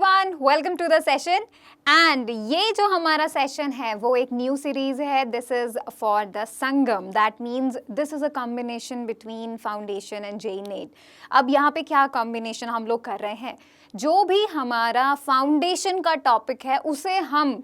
Everyone, welcome to the session. And ये जो हमारा सेशन है वो एक न्यू सीरीज है। This is for the Sangam, that means this is a combination between foundation and JEE NEET. अब यहाँ पे क्या कॉम्बिनेशन हम लोग कर रहे हैं, जो भी हमारा फाउंडेशन का टॉपिक है उसे हम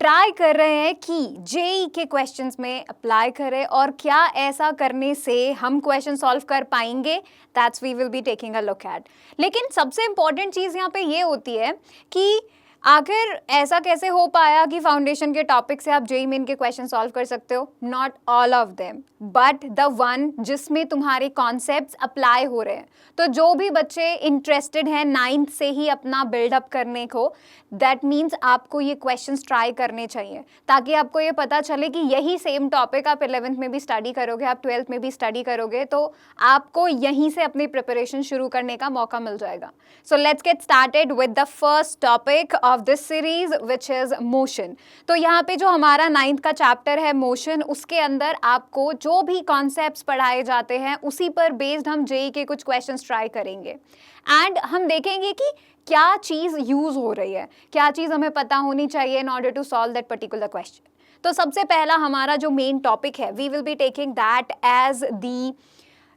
ट्राई कर रहे हैं कि जेई के क्वेश्चंस में अप्लाई करें और क्या ऐसा करने से हम क्वेश्चन सॉल्व कर पाएंगे, that's we will be taking a look at. लेकिन सबसे इंपॉर्टेंट चीज़ यहाँ पे ये होती है कि आखिर ऐसा कैसे हो पाया कि फाउंडेशन के टॉपिक से आप जेई मेन के क्वेश्चन सॉल्व कर सकते हो। Not all of them but the one जिसमें तुम्हारे कॉन्सेप्ट्स अप्लाई हो रहे हैं। तो जो भी बच्चे इंटरेस्टेड हैं 9th से ही अपना बिल्डअप करने को, दैट मीन्स आपको ये क्वेश्चंस ट्राई करने चाहिए ताकि आपको ये पता चले कि यही सेम टॉपिक आप 11th में भी स्टडी करोगे, आप 12th में भी स्टडी करोगे, तो आपको यहीं से अपनी प्रिपरेशन शुरू करने का मौका मिल जाएगा। So let's get started with the first topic of this series which is motion. तो यहाँ पे जो हमारा 9th का चैप्टर है मोशन, उसके अंदर आपको जो भी कॉन्सेप्ट्स पढ़ाए जाते हैं उसी पर बेस्ड हम जेई के कुछ क्वेश्चंस ट्राई करेंगे एंड हम देखेंगे कि क्या चीज़ यूज हो रही है, क्या चीज़ हमें पता होनी चाहिए in order to solve that particular question. तो सबसे पहला हमारा जो मेन टॉपिक है, we will be taking that as the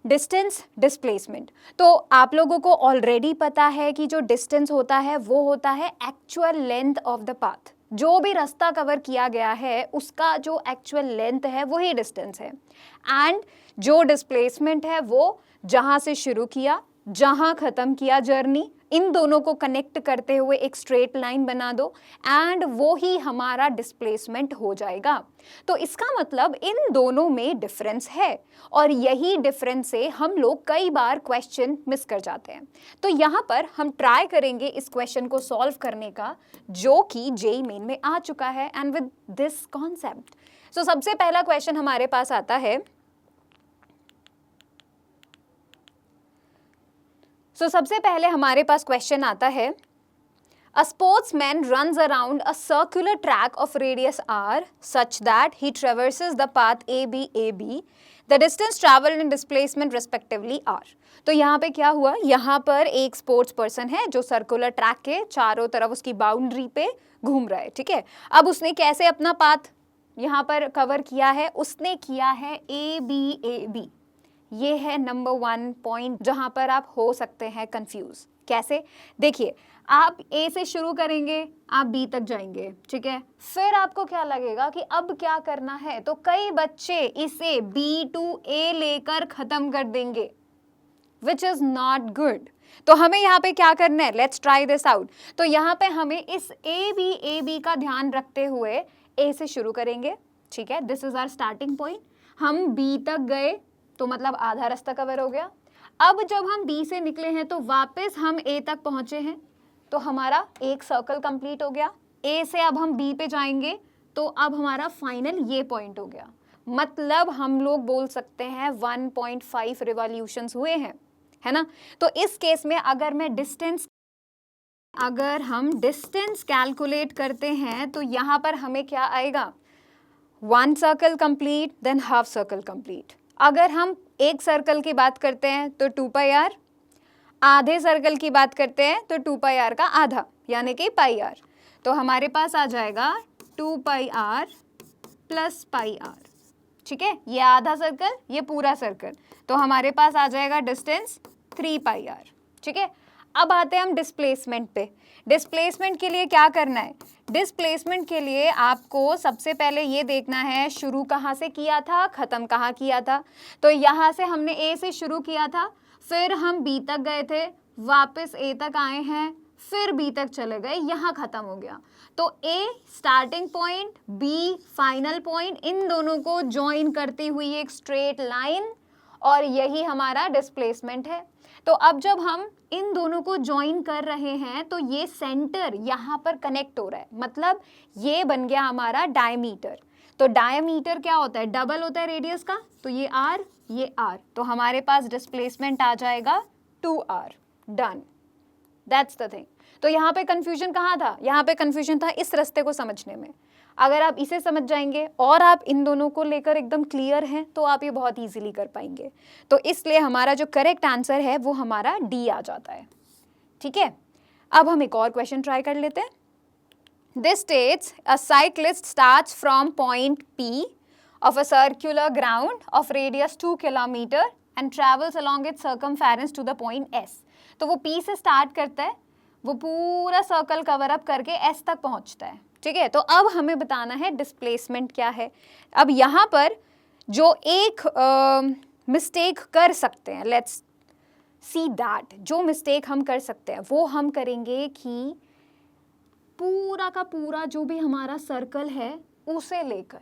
distance displacement. तो आप लोगों को ऑलरेडी पता है कि जो डिस्टेंस होता है वो होता है actual length of the path. जो भी रास्ता कवर किया गया है उसका जो एक्चुअल लेंथ है वही डिस्टेंस है। एंड जो डिस्प्लेसमेंट है वो जहाँ से शुरू किया, जहाँ ख़त्म किया जर्नी, इन दोनों को कनेक्ट करते हुए एक स्ट्रेट लाइन बना दो एंड वो ही हमारा डिस्प्लेसमेंट हो जाएगा। तो इसका मतलब इन दोनों में डिफरेंस है और यही डिफरेंस से हम लोग कई बार क्वेश्चन मिस कर जाते हैं। तो यहाँ पर हम ट्राई करेंगे इस क्वेश्चन को सॉल्व करने का जो कि जेई मेन में आ चुका है एंड विद दिस कॉन्सेप्ट। सो सबसे पहला क्वेश्चन हमारे पास आता है। सबसे पहले हमारे पास क्वेश्चन आता है, A sportsman runs around a circular track of radius r such that he traverses the path AB. The distance traveled and displacement respectively r. तो यहाँ पे क्या हुआ, यहाँ पर एक स्पोर्ट्स पर्सन है जो सर्कुलर ट्रैक के चारों तरफ उसकी बाउंड्री पे घूम रहा है, ठीक है। अब उसने कैसे अपना पाथ यहाँ पर कवर किया है, उसने किया है AB। ये है नंबर 1 पॉइंट जहां पर आप हो सकते हैं कंफ्यूज। कैसे, देखिए आप ए से शुरू करेंगे, आप बी तक जाएंगे, ठीक है। फिर आपको क्या लगेगा कि अब क्या करना है, तो कई बच्चे इसे बी टू ए लेकर खत्म कर देंगे, विच इज नॉट गुड। तो हमें यहाँ पे क्या करना है, लेट्स ट्राई दिस आउट। तो यहाँ पे हमें इस ए बी का ध्यान रखते हुए ए से शुरू करेंगे, ठीक है। This is our starting point. हम बी तक गए तो मतलब आधा रास्ता कवर हो गया। अब जब हम बी से निकले हैं तो वापस हम ए तक पहुंचे हैं, तो हमारा एक सर्कल कंप्लीट हो गया। ए से अब हम बी पे जाएंगे तो अब हमारा फाइनल ये पॉइंट हो गया। मतलब हम लोग बोल सकते हैं 1.5 रिवॉल्यूशंस हुए हैं, है ना। तो इस केस में अगर हम डिस्टेंस कैलकुलेट करते हैं तो यहाँ पर हमें क्या आएगा, 1 circle complete than half circle complete. अगर हम एक सर्कल की बात करते हैं तो 2πr, आधे सर्कल की बात करते हैं तो 2πr का आधा यानी कि πr। तो हमारे पास आ जाएगा 2πr प्लस πr, ठीक है। ये आधा सर्कल, ये पूरा सर्कल, तो हमारे पास आ जाएगा डिस्टेंस 3πr, ठीक है। अब आते हैं हम डिस्प्लेसमेंट पे। डिस्प्लेसमेंट के लिए क्या करना है, डिस्प्लेसमेंट के लिए आपको सबसे पहले ये देखना है शुरू कहाँ से किया था, ख़त्म कहाँ किया था। तो यहाँ से हमने ए से शुरू किया था, फिर हम बी तक गए थे, वापस ए तक आए हैं, फिर बी तक चले गए, यहाँ ख़त्म हो गया। तो A starting point, B final point, इन दोनों को ज्वाइन करती हुई एक स्ट्रेट लाइन, और यही हमारा डिस्प्लेसमेंट है। तो अब जब हम इन दोनों को ज्वाइन कर रहे हैं तो ये सेंटर यहाँ पर कनेक्ट हो रहा है, मतलब ये बन गया हमारा डायमीटर। तो डायमीटर क्या होता है, डबल होता है रेडियस का, तो ये r ये r, तो हमारे पास डिस्प्लेसमेंट आ जाएगा 2r। Done, that's the thing. तो यहाँ पे कंफ्यूजन कहाँ था, यहाँ पे कंफ्यूजन था इस रास्ते को समझने में। अगर आप इसे समझ जाएंगे और आप इन दोनों को लेकर एकदम क्लियर हैं तो आप ये बहुत इजीली कर पाएंगे। तो इसलिए हमारा जो करेक्ट आंसर है वो हमारा डी आ जाता है, ठीक है। अब हम एक और क्वेश्चन ट्राई कर लेते हैं. This states a cyclist starts from point P of a circular ground of radius 2 km and travels along its circumference to the point S. तो वो P से स्टार्ट करता है, वो पूरा सर्कल कवर अप करके S तक पहुंचता है. ठीक है, तो अब हमें बताना है डिस्प्लेसमेंट क्या है. अब यहाँ पर जो एक मिस्टेक कर सकते हैं, लेट्स सी दैट, जो मिस्टेक हम कर सकते हैं वो हम करेंगे कि पूरा का पूरा जो भी हमारा सर्कल है उसे लेकर,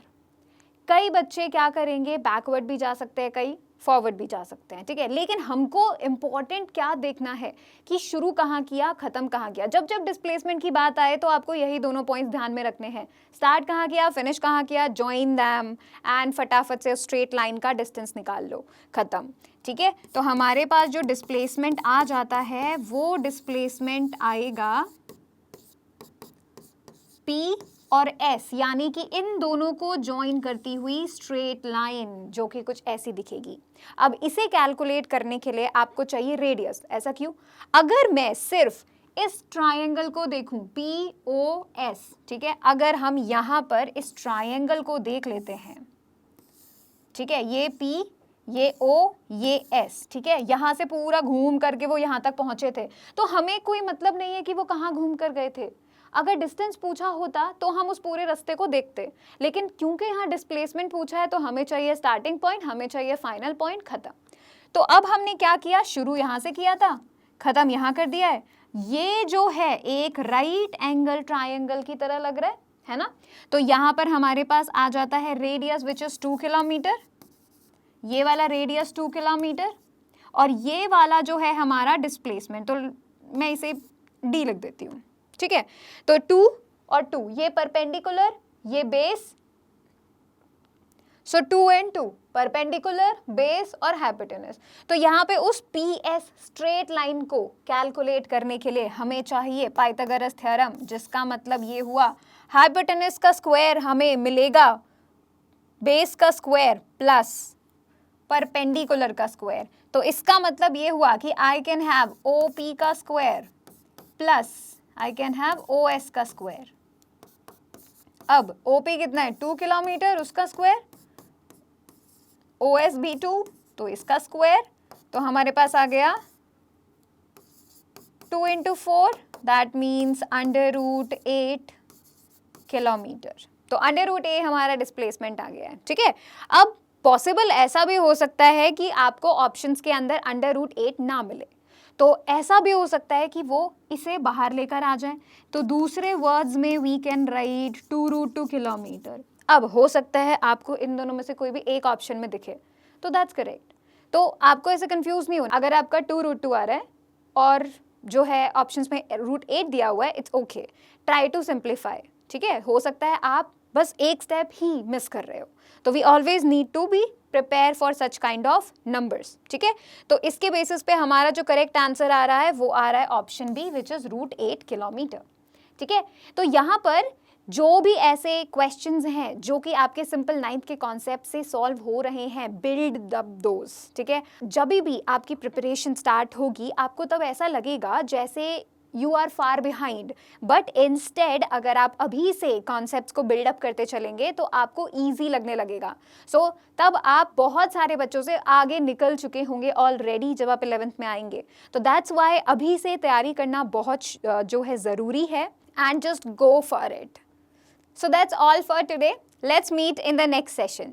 कई बच्चे क्या करेंगे, बैकवर्ड भी जा सकते हैं, कई फॉरवर्ड भी जा सकते हैं. ठीक है, लेकिन हमको इम्पॉर्टेंट क्या देखना है कि शुरू कहाँ किया, खत्म कहाँ किया. जब जब डिस्प्लेसमेंट की बात आए तो आपको यही दोनों पॉइंट्स ध्यान में रखने हैं. स्टार्ट कहाँ किया, फिनिश कहाँ किया, जॉइन दैम एंड फटाफट से स्ट्रेट लाइन का डिस्टेंस निकाल लो, खत्म. ठीक है, तो हमारे पास जो डिस्प्लेसमेंट आ जाता है वो डिस्प्लेसमेंट आएगा P और S, यानी कि इन दोनों को ज्वाइन करती हुई स्ट्रेट लाइन जो कि कुछ ऐसी दिखेगी. अब इसे कैलकुलेट करने के लिए आपको चाहिए रेडियस. ऐसा क्यों? अगर मैं सिर्फ इस ट्रायंगल को देखूं POS, ठीक है, अगर हम यहाँ पर इस ट्रायंगल को देख लेते हैं, ठीक है, ये P, ये O, ये S, ठीक है, यहाँ से पूरा घूम करके वो यहाँ तक पहुंचे थे, तो हमें कोई मतलब नहीं है कि वो कहाँ घूम कर गए थे. अगर डिस्टेंस पूछा होता तो हम उस पूरे रास्ते को देखते, लेकिन क्योंकि यहाँ डिस्प्लेसमेंट पूछा है तो हमें चाहिए स्टार्टिंग पॉइंट, हमें चाहिए फाइनल पॉइंट, खत्म. तो अब हमने क्या किया, शुरू यहाँ से किया था, खत्म यहाँ कर दिया है. ये जो है एक राइट एंगल ट्रायंगल की तरह लग रहा है ना. तो यहाँ पर हमारे पास आ जाता है रेडियस विच इज 2 किलोमीटर, ये वाला रेडियस 2 किलोमीटर, और ये वाला जो है हमारा डिस्प्लेसमेंट, तो मैं इसे D लिख देती हूँ. ठीक है, तो 2 और 2 ये परपेंडिकुलर, ये base, so 2 and 2 perpendicular, base और हाइपोटेनस. तो यहाँ पे उस PS स्ट्रेट लाइन को कैलकुलेट करने के लिए हमें चाहिए पाइथागोरस थ्योरम, जिसका मतलब ये हुआ हाइपोटेनस का स्क्वायर हमें मिलेगा बेस का स्क्वायर प्लस परपेंडिकुलर का स्क्वायर. तो इसका मतलब ये हुआ कि आई कैन हैव OP का square plus I can have OS का स्क्वायर. अब OP कितना है, 2 किलोमीटर, उसका स्क्वायर, OS भी 2, तो इसका स्क्वायर. तो हमारे पास आ गया 2 into 4, दैट मीन्स √8 किलोमीटर. तो √8 हमारा डिस्प्लेसमेंट आ गया है. ठीक है, अब पॉसिबल ऐसा भी हो सकता है कि आपको ऑप्शंस के अंदर √8 ना मिले, तो ऐसा भी हो सकता है कि वो इसे बाहर लेकर आ जाए. तो दूसरे वर्ड्स में वी कैन राइट 2√2 किलोमीटर. अब हो सकता है आपको इन दोनों में से कोई भी एक ऑप्शन में दिखे, तो दैट्स करेक्ट. तो आपको ऐसे कंफ्यूज नहीं होना. अगर आपका 2√2 आ रहा है और जो है ऑप्शंस में √8 दिया हुआ है, it's okay, try to simplify. ठीक है, हो सकता है आप बस एक स्टेप ही मिस कर रहे हो. तो we always need to be prepare for such kind of numbers. ठीक है, तो इसके बेसिस पे हमारा जो करेक्ट आंसर आ रहा है वो आ रहा है option B, which is √8 kilometre. ठीक है, तो यहाँ पर जो भी ऐसे क्वेश्चंस हैं जो कि आपके सिंपल 9th के कॉन्सेप्ट से सॉल्व हो रहे हैं, बिल्ड दोज. ठीक है, जब भी आपकी प्रिपरेशन स्टार्ट होगी आपको तब ऐसा लगेगा जैसे you are far behind, but instead अगर आप अभी से कॉन्सेप्ट्स को बिल्डअप करते चलेंगे तो आपको ईजी लगने लगेगा. सो तब आप बहुत सारे बच्चों से आगे निकल चुके होंगे ऑलरेडी जब आप 11th में आएंगे. तो दैट्स वाई अभी से तैयारी करना बहुत जो है ज़रूरी है, and just go for it. So that's all for today. Let's meet in the next session.